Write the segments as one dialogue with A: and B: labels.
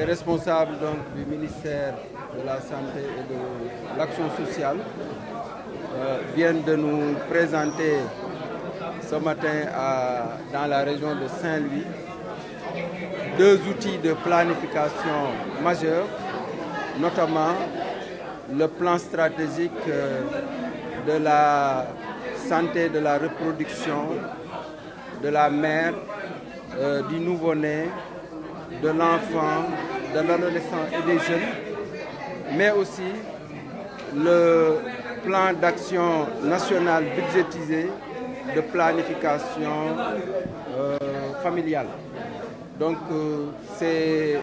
A: les responsables donc, du ministère de la Santé et de l'Action sociale viennent de nous présenter ce matin dans la région de Saint-Louis deux outils de planification majeurs, notamment le plan stratégique de la santé de la reproduction, de la mère, du nouveau-né, de l'enfant, de l'adolescent et des jeunes, mais aussi le plan d'action national budgétisé de planification familiale. Donc, c'est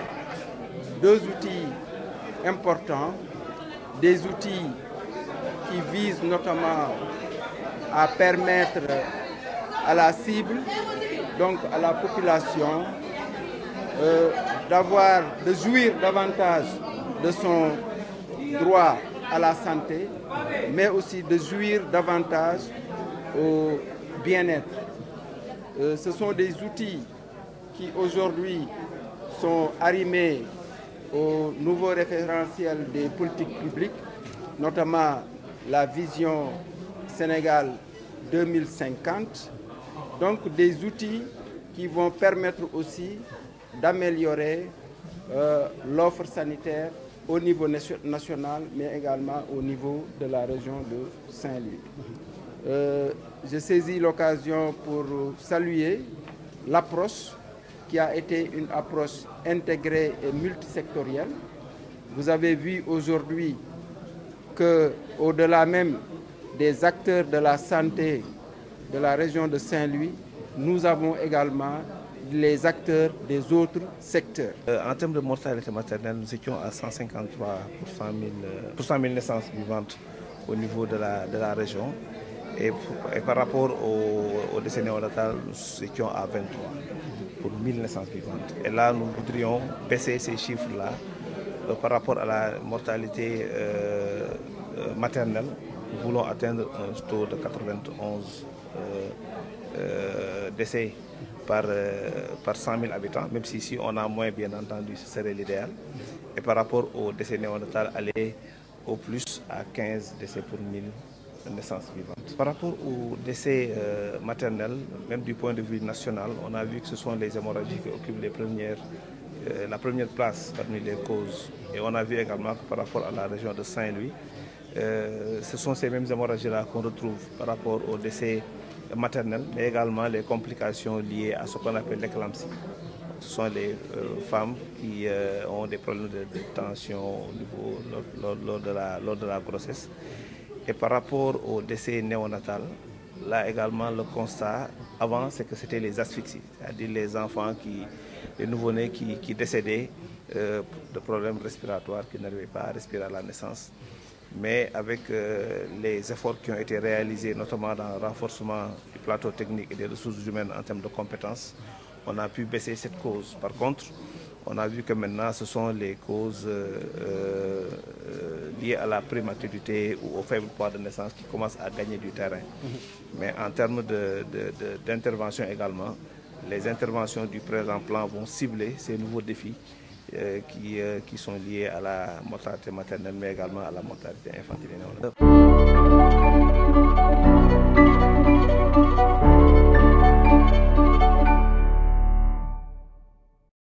A: deux outils importants, des outils qui visent notamment à permettre à la cible, donc à la population, de jouir davantage de son droit à la santé, mais aussi de jouir davantage au bien-être. Ce sont des outils qui aujourd'hui sont arrimés au nouveau référentiel des politiques publiques, notamment la vision Sénégal 2050. Donc des outils qui vont permettre aussi d'améliorer l'offre sanitaire au niveau national, mais également au niveau de la région de Saint-Louis. Je saisis l'occasion pour saluer l'approche qui a été une approche intégrée et multisectorielle. Vous avez vu aujourd'hui qu'au-delà même des acteurs de la santé de la région de Saint-Louis, nous avons également les acteurs des autres secteurs.
B: En termes de mortalité maternelle, nous étions à 153 pour 100 000 naissances vivantes au niveau de la région. Et par rapport au décès néonatal, nous étions à 23 pour 1000 naissances vivantes. Et là, nous voudrions baisser ces chiffres-là par rapport à la mortalité maternelle. Nous voulons atteindre un taux de 91 décès par 100 000 habitants, même si ici on a moins, bien entendu, ce serait l'idéal. Et par rapport au décès néonatal, aller au plus à 15 décès pour 1000 naissances vivantes. Par rapport au décès maternel, même du point de vue national, on a vu que ce sont les hémorragies qui occupent la première place parmi les causes. Et on a vu également que par rapport à la région de Saint-Louis, ce sont ces mêmes hémorragies-là qu'on retrouve par rapport au décès maternel, mais également les complications liées à ce qu'on appelle l'éclampsie. Ce sont les femmes qui ont des problèmes de tension au niveau, lors de la grossesse. Et par rapport au décès néonatal, là également le constat avant, c'est que c'était les asphyxies, c'est-à-dire les enfants, les nouveau-nés qui décédaient de problèmes respiratoires, qui n'arrivaient pas à respirer à la naissance. Mais avec les efforts qui ont été réalisés, notamment dans le renforcement du plateau technique et des ressources humaines en termes de compétences, on a pu baisser cette cause. Par contre, on a vu que maintenant, ce sont les causes liées à la prématurité ou au faible poids de naissance qui commencent à gagner du terrain. Mais en termes d'intervention également, les interventions du présent plan vont cibler ces nouveaux défis qui sont liés à la mortalité maternelle, mais également à la mortalité infantile et néonatale.